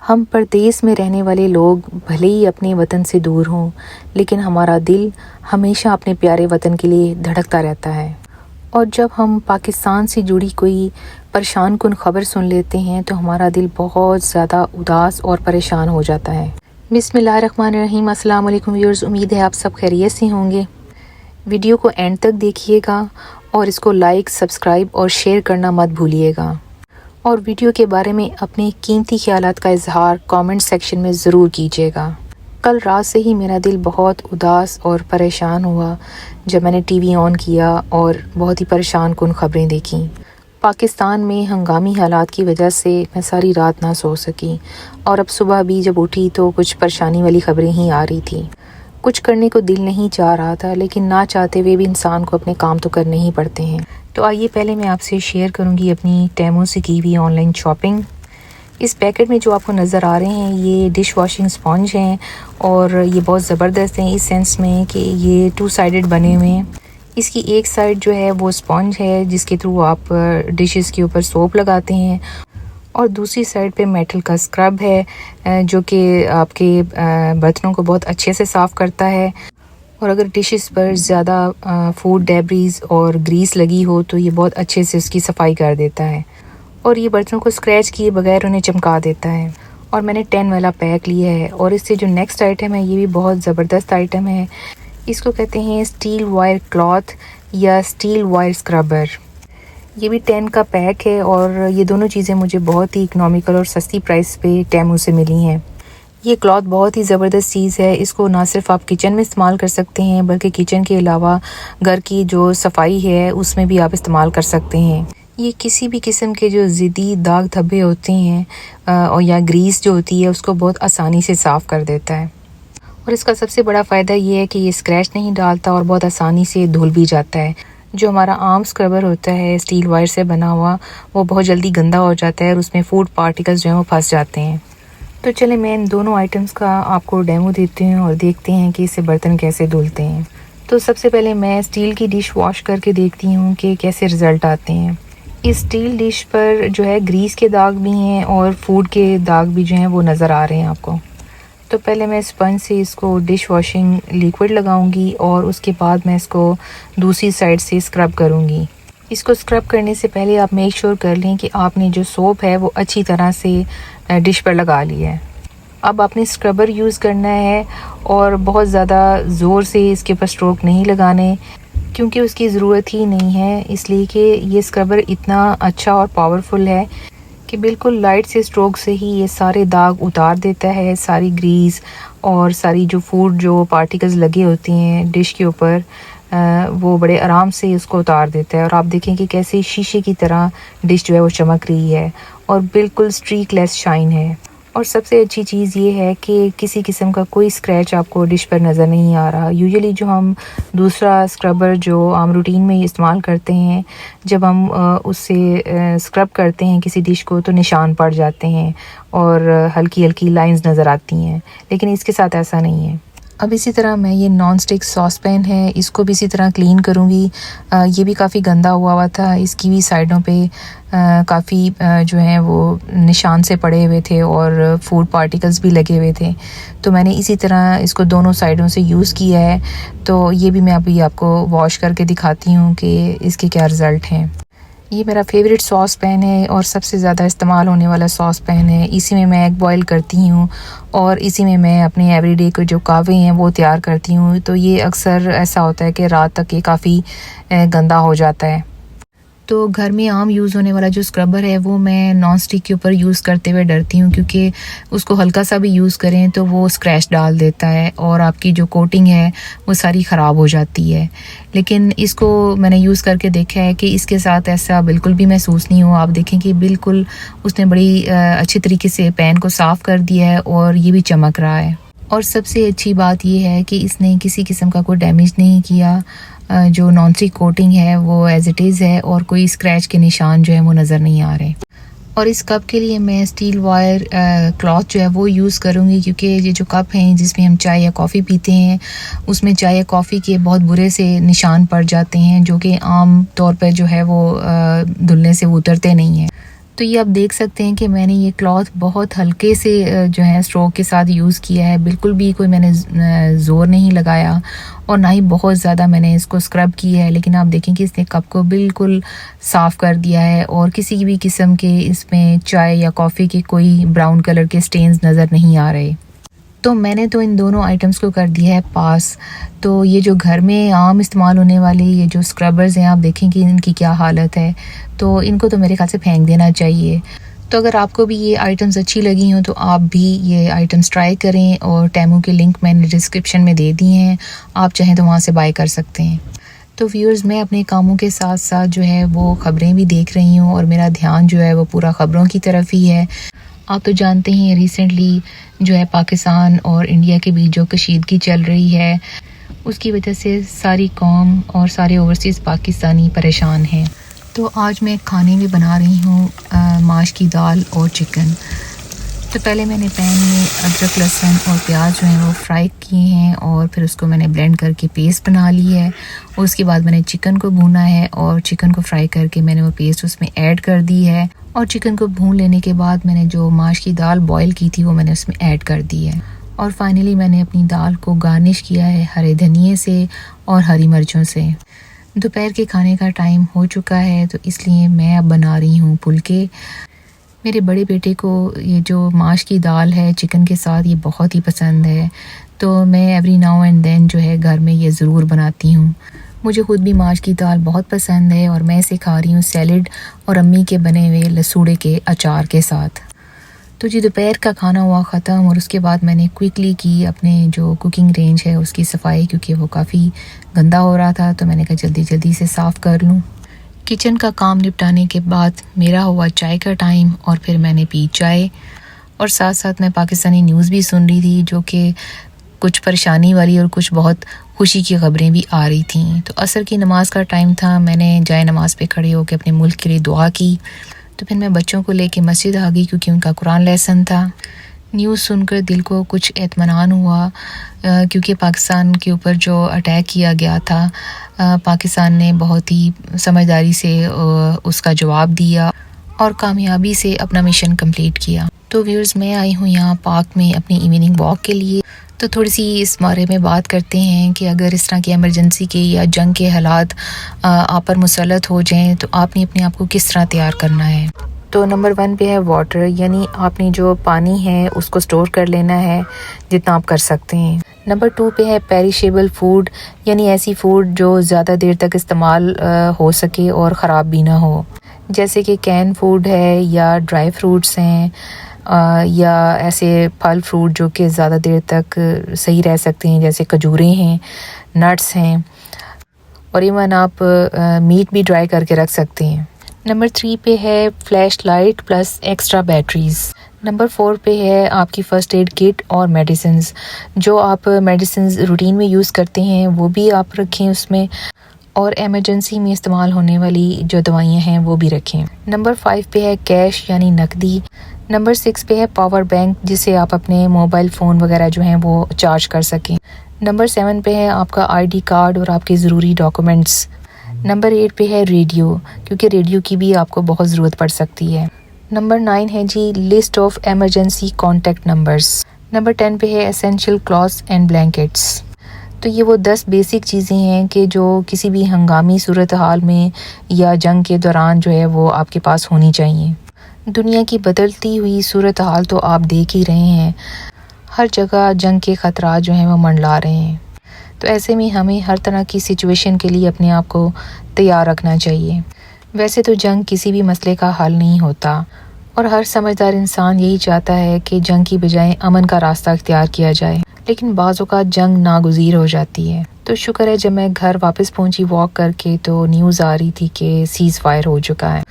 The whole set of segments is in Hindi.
हम परदेस में रहने वाले लोग भले ही अपने वतन से दूर हों, लेकिन हमारा दिल हमेशा अपने प्यारे वतन के लिए धड़कता रहता है। और जब हम पाकिस्तान से जुड़ी कोई परेशान कुन ख़बर सुन लेते हैं तो हमारा दिल बहुत ज़्यादा उदास और परेशान हो जाता है। बिस्मिल्लाहिर्रहमानिर्रहीम। अस्सलाम वालेकुम व्यूअर्स, उम्मीद है आप सब खैरियत से होंगे। वीडियो को एंड तक देखिएगा और इसको लाइक, सब्सक्राइब और शेयर करना मत भूलिएगा। और वीडियो के बारे में अपने कीमती ख्यालात का इजहार कमेंट सेक्शन में ज़रूर कीजिएगा। कल रात से ही मेरा दिल बहुत उदास और परेशान हुआ जब मैंने टीवी ऑन किया और बहुत ही परेशान कुन ख़बरें देखी। पाकिस्तान में हंगामी हालात की वजह से मैं सारी रात ना सो सकी और अब सुबह भी जब उठी तो कुछ परेशानी वाली ख़बरें ही आ रही थी। कुछ करने को दिल नहीं चाह रहा था, लेकिन ना चाहते हुए भी इंसान को अपने काम तो करने ही पड़ते हैं। तो आइए पहले मैं आपसे शेयर करूंगी अपनी टेमो से की हुई ऑनलाइन शॉपिंग। इस पैकेट में जो आपको नज़र आ रहे हैं ये डिश वॉशिंग स्पॉन्ज हैं और ये बहुत ज़बरदस्त हैं इस सेंस में कि ये 2 साइडेड बने हुए हैं। इसकी एक साइड जो है वो स्पॉन्ज है जिसके थ्रू आप डिशेस के ऊपर सोप लगाते हैं और दूसरी साइड पे मेटल का स्क्रब है जो कि आपके बर्तनों को बहुत अच्छे से साफ़ करता है। और अगर डिशेस पर ज़्यादा फूड डेब्रीज और ग्रीस लगी हो तो ये बहुत अच्छे से उसकी सफाई कर देता है और ये बर्तनों को स्क्रैच किए बगैर उन्हें चमका देता है। और मैंने 10 वाला पैक लिया है। और इससे जो नेक्स्ट आइटम है ये भी बहुत ज़बरदस्त आइटम है। इसको कहते हैं स्टील वायर क्लॉथ या स्टील वायर स्क्रबर। ये भी 10 का पैक है और ये दोनों चीज़ें मुझे बहुत ही इकनॉमिकल और सस्ती प्राइस पे टेमू से मिली हैं। ये क्लॉथ बहुत ही ज़बरदस्त चीज़ है। इसको ना सिर्फ आप किचन में इस्तेमाल कर सकते हैं बल्कि किचन के अलावा घर की जो सफाई है उसमें भी आप इस्तेमाल कर सकते हैं। ये किसी भी किस्म के जो ज़िद्दी दाग धब्बे होते हैं और या ग्रीस जो होती है उसको बहुत आसानी से साफ़ कर देता है। और इसका सबसे बड़ा फ़ायदा ये है कि ये स्क्रैच नहीं डालता और बहुत आसानी से धुल भी जाता है। जो हमारा आम स्क्रबर होता है स्टील वायर से बना हुआ वो बहुत जल्दी गंदा हो जाता है और उसमें फूड पार्टिकल्स जो हैं वो फंस जाते हैं। तो चले मैं इन दोनों आइटम्स का आपको डेमो देती हूँ और देखते हैं कि इससे बर्तन कैसे धुलते हैं। तो सबसे पहले मैं स्टील की डिश वॉश करके देखती हूँ कि कैसे रिज़ल्ट आते हैं। इस स्टील डिश पर जो है ग्रीस के दाग भी हैं और फूड के दाग भी जो हैं वो नज़र आ रहे हैं आपको। तो पहले मैं स्पंज से इसको डिश वॉशिंग लिक्विड लगाऊंगी और उसके बाद मैं इसको दूसरी साइड से स्क्रब करूंगी। इसको स्क्रब करने से पहले आप मेक श्योर कर लें कि आपने जो सोप है वो अच्छी तरह से डिश पर लगा लिया है। अब आपने स्क्रबर यूज़ करना है और बहुत ज़्यादा ज़ोर से इसके ऊपर स्ट्रोक नहीं लगाने क्योंकि उसकी ज़रूरत ही नहीं है, इसलिए कि ये स्क्रबर इतना अच्छा और पावरफुल है कि बिल्कुल लाइट से स्ट्रोक से ही ये सारे दाग उतार देता है। सारी ग्रीस और सारी जो फूड जो पार्टिकल्स लगे होती हैं डिश के ऊपर वो बड़े आराम से इसको उतार देता है। और आप देखें कि कैसे शीशे की तरह डिश जो है वो चमक रही है और बिल्कुल स्ट्रीकलेस शाइन है। और सबसे अच्छी चीज़ ये है कि किसी किस्म का कोई स्क्रैच आपको डिश पर नज़र नहीं आ रहा। यूजुअली जो हम दूसरा स्क्रबर जो आम रूटीन में इस्तेमाल करते हैं जब हम उससे स्क्रब करते हैं किसी डिश को तो निशान पड़ जाते हैं और हल्की हल्की लाइंस नज़र आती हैं, लेकिन इसके साथ ऐसा नहीं है। अब इसी तरह मैं ये नॉन स्टिक सॉस पैन है इसको भी इसी तरह क्लीन करूँगी। ये भी काफ़ी गंदा हुआ था। इसकी भी साइडों पे काफ़ी जो है वो निशान से पड़े हुए थे और फूड पार्टिकल्स भी लगे हुए थे। तो मैंने इसी तरह इसको दोनों साइडों से यूज़ किया है। तो ये भी मैं अभी आपको वॉश करके दिखाती हूँ कि इसके क्या रिज़ल्ट हैं। ये मेरा फेवरेट सॉस पैन है और सबसे ज़्यादा इस्तेमाल होने वाला सॉस पैन है। इसी में मैं एग बॉईल करती हूँ और इसी में मैं अपने एवरीडे के जो कावे हैं वो तैयार करती हूँ। तो ये अक्सर ऐसा होता है कि रात तक ये काफ़ी गंदा हो जाता है। तो घर में आम यूज़ होने वाला जो स्क्रबर है वो मैं नॉन स्टिक के ऊपर यूज़ करते हुए डरती हूँ क्योंकि उसको हल्का सा भी यूज़ करें तो वो स्क्रैच डाल देता है और आपकी जो कोटिंग है वो सारी ख़राब हो जाती है। लेकिन इसको मैंने यूज़ करके देखा है कि इसके साथ ऐसा बिल्कुल भी महसूस नहीं हुआ। आप देखें कि बिल्कुल उसने बड़ी अच्छी तरीके से पैन को साफ़ कर दिया है और ये भी चमक रहा है। और सबसे अच्छी बात ये है कि इसने किसी किस्म का कोई डैमेज नहीं किया। जो नॉन स्टिक कोटिंग है वो एज इट इज़ है और कोई स्क्रैच के निशान जो है वो नज़र नहीं आ रहे। और इस कप के लिए मैं स्टील वायर क्लॉथ जो है वो यूज़ करूँगी क्योंकि ये जो कप हैं जिसमें हम चाय या कॉफ़ी पीते हैं उसमें चाय या कॉफ़ी के बहुत बुरे से निशान पड़ जाते हैं जो कि आम तौर पर जो है वो धुलने से उतरते नहीं हैं। तो ये आप देख सकते हैं कि मैंने ये क्लॉथ बहुत हल्के से जो है स्ट्रोक के साथ यूज़ किया है। बिल्कुल भी कोई मैंने ज़ोर नहीं लगाया और ना ही बहुत ज़्यादा मैंने इसको स्क्रब किया है। लेकिन आप देखें कि इसने कप को बिल्कुल साफ़ कर दिया है और किसी भी किस्म के इसमें चाय या कॉफ़ी के कोई ब्राउन कलर के स्टेन्स नज़र नहीं आ रहे। तो मैंने तो इन दोनों आइटम्स को कर दिया है पास। तो ये जो घर में आम इस्तेमाल होने वाले ये जो स्क्रबर्स हैं, आप देखें कि इनकी क्या हालत है। तो इनको तो मेरे ख्याल से फेंक देना चाहिए। तो अगर आपको भी ये आइटम्स अच्छी लगी हों तो आप भी ये आइटम्स ट्राई करें और टेमू के लिंक मैंने डिस्क्रिप्शन में दे दिए हैं, आप चाहें तो वहाँ से बाय कर सकते हैं। तो व्यूअर्स, मैं अपने कामों के साथ साथ जो है वो ख़बरें भी देख रही हूँ और मेरा ध्यान जो है वो पूरा ख़बरों की तरफ ही है। आप तो जानते हैं रिसेंटली जो है पाकिस्तान और इंडिया के बीच जो कशीदगी चल रही है, उसकी वजह से सारी कौम और सारे ओवरसीज़ पाकिस्तानी परेशान हैं। तो आज मैं खाने में बना रही हूँ माश की दाल और चिकन। तो पहले मैंने पैन में अदरक, लहसुन और प्याज जो है वो फ्राई किए हैं और फिर उसको मैंने ब्लेंड करके पेस्ट बना ली है। उसके बाद मैंने चिकन को भूना है और चिकन को फ्राई करके मैंने वो पेस्ट उसमें ऐड कर दी है। और चिकन को भून लेने के बाद मैंने जो माश की दाल बॉईल की थी वो मैंने उसमें ऐड कर दी है। और फाइनली मैंने अपनी दाल को गार्निश किया है हरे धनिए से और हरी मिर्चों से। दोपहर के खाने का टाइम हो चुका है तो इसलिए मैं अब बना रही हूँ फुलके। मेरे बड़े बेटे को ये जो माश की दाल है चिकन के साथ ये बहुत ही पसंद है, तो मैं एवरी नाउ एंड देन जो है घर में ये ज़रूर बनाती हूँ। मुझे ख़ुद भी माश की दाल बहुत पसंद है और मैं इसे खा रही हूँ सैलड और अम्मी के बने हुए लसूड़े के अचार के साथ। तो जी दोपहर का खाना हुआ ख़त्म और उसके बाद मैंने क्विकली की अपने जो कुकिंग रेंज है उसकी सफाई, क्योंकि वो काफ़ी गंदा हो रहा था। तो मैंने कहा जल्दी जल्दी से साफ़ कर लूँ। किचन का काम निपटाने के बाद मेरा हुआ चाय का टाइम और फिर मैंने पी चाय और साथ साथ मैं पाकिस्तानी न्यूज़ भी सुन रही थी, जो कि कुछ परेशानी वाली और कुछ बहुत खुशी की ख़बरें भी आ रही थी। तो असर की नमाज़ का टाइम था, मैंने जाए नमाज़ पे खड़े होकर अपने मुल्क के लिए दुआ की। तो फिर मैं बच्चों को लेके मस्जिद आ गई क्योंकि उनका कुरान लेसन था। न्यूज़ सुनकर दिल को कुछ इत्मीनान हुआ क्योंकि पाकिस्तान के ऊपर जो अटैक किया गया था, पाकिस्तान ने बहुत ही समझदारी से उसका जवाब दिया और कामयाबी से अपना मिशन कंप्लीट किया। तो व्यूअर्स, मैं आई हूँ यहाँ पार्क में अपनी इवनिंग वॉक के लिए। तो थोड़ी सी इस बारे में बात करते हैं कि अगर इस तरह की एमरजेंसी के या जंग के हालात आप पर मुसल्लत हो जाएं तो आपने अपने आप को किस तरह तैयार करना है। तो नंबर 1 पे है वाटर, यानी आपने जो पानी है उसको स्टोर कर लेना है जितना आप कर सकते हैं। नंबर 2 पे है पेरिशेबल फूड, यानी ऐसी फूड जो ज़्यादा देर तक इस्तेमाल हो सके और ख़राब भी ना हो, जैसे कि कैन फूड है या ड्राई फ्रूट्स हैं या ऐसे फल फ्रूट जो कि ज़्यादा देर तक सही रह सकते हैं, जैसे खजूरें हैं, नट्स हैं और इवन आप मीट भी ड्राई करके रख सकते हैं। नंबर 3 पे है flash light plus extra batteries. Number 4 पे है आपकी फ़र्स्ट एड किट और मेडिसिन्स, जो आप मेडिसिन्स रूटीन में यूज़ करते हैं वो भी आप रखें उसमें, और एमरजेंसी में इस्तेमाल होने वाली जो दवाइयाँ हैं वो भी रखें। नंबर 5 पे है कैश यानी नकदी। नंबर 6 पे है पावर बैंक, जिससे आप अपने मोबाइल फ़ोन वगैरह जो हैं वो चार्ज कर सकें। नंबर 7 पे है आपका आईडी कार्ड और आपके ज़रूरी डॉक्यूमेंट्स। नंबर 8 पे है रेडियो, क्योंकि रेडियो की भी आपको बहुत ज़रूरत पड़ सकती है। नंबर 9 है जी list of emergency contact numbers. Number 10 पे है एसेंशियल क्लॉथ्स एंड ब्लैंकेट्स। तो ये वो 10 बेसिक चीज़ें हैं कि जो किसी भी हंगामी सूरत हाल में या जंग के दौरान जो है वो आपके पास होनी चाहिए। दुनिया की बदलती हुई सूरत हाल तो आप देख ही रहे हैं, हर जगह जंग के ख़तरात जो हैं वो मंडला रहे हैं। तो ऐसे में हमें हर तरह की सिचुएशन के लिए अपने आप को तैयार रखना चाहिए। वैसे तो जंग किसी भी मसले का हल नहीं होता और हर समझदार इंसान यही चाहता है कि जंग की बजाय अमन का रास्ता इख्तियार किया जाए, लेकिन बाज़ों का जंग नागुज़ीर हो जाती है। तो शुक्र है जब मैं घर वापस पहुंची वॉक करके तो न्यूज़ आ रही थी कि सीज़ फायर हो चुका है।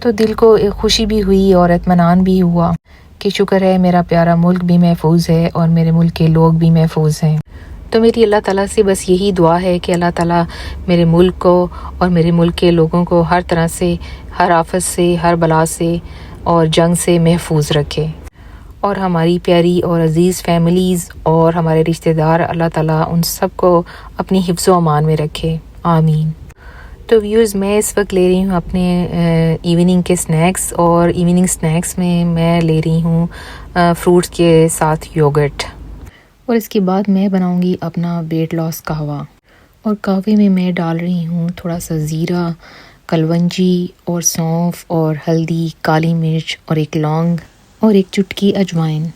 तो दिल को एक खुशी भी हुई और इत्मीनान भी हुआ कि शुक्र है मेरा प्यारा मुल्क भी महफूज है और मेरे मुल्क के लोग भी महफूज हैं। तो मेरी अल्लाह ताला से बस यही दुआ है कि अल्लाह ताला मेरे मुल्क को और मेरे मुल्क के लोगों को हर तरह से, हर आफत से, हर बला से और जंग से महफूज रखे, और हमारी प्यारी और अज़ीज़ फैमिलीज़ और हमारे रिश्तेदार, अल्लाह ताला उन सब को अपनी हिफ्ज़ व अमान में रखे। आमीन। तो व्यूज़ मैं इस वक्त ले रही हूँ अपने इवनिंग के स्नैक्स, और इवनिंग स्नैक्स में मैं ले रही हूँ फ्रूट्स के साथ योगर्ट। और इसके बाद मैं बनाऊँगी अपना वेट लॉस कहवा, और कहवे में मैं डाल रही हूँ थोड़ा सा ज़ीरा, कलवंजी और सौंफ और हल्दी, काली मिर्च और एक लौंग और एक चुटकी अजवाइन,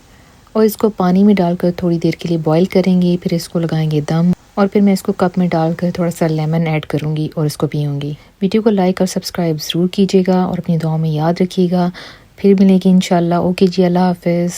और इसको पानी में डालकर थोड़ी देर के लिए बॉईल करेंगे। फिर इसको लगाएंगे दम, और फिर मैं इसको कप में डालकर थोड़ा सा लेमन ऐड करूँगी और इसको पीऊँगी। वीडियो को लाइक और सब्सक्राइब ज़रूर कीजिएगा और अपनी दुआओं में याद रखिएगा। फिर मिलेंगे इंशाल्लाह। ओके जी, अल्लाह हाफ़िज़।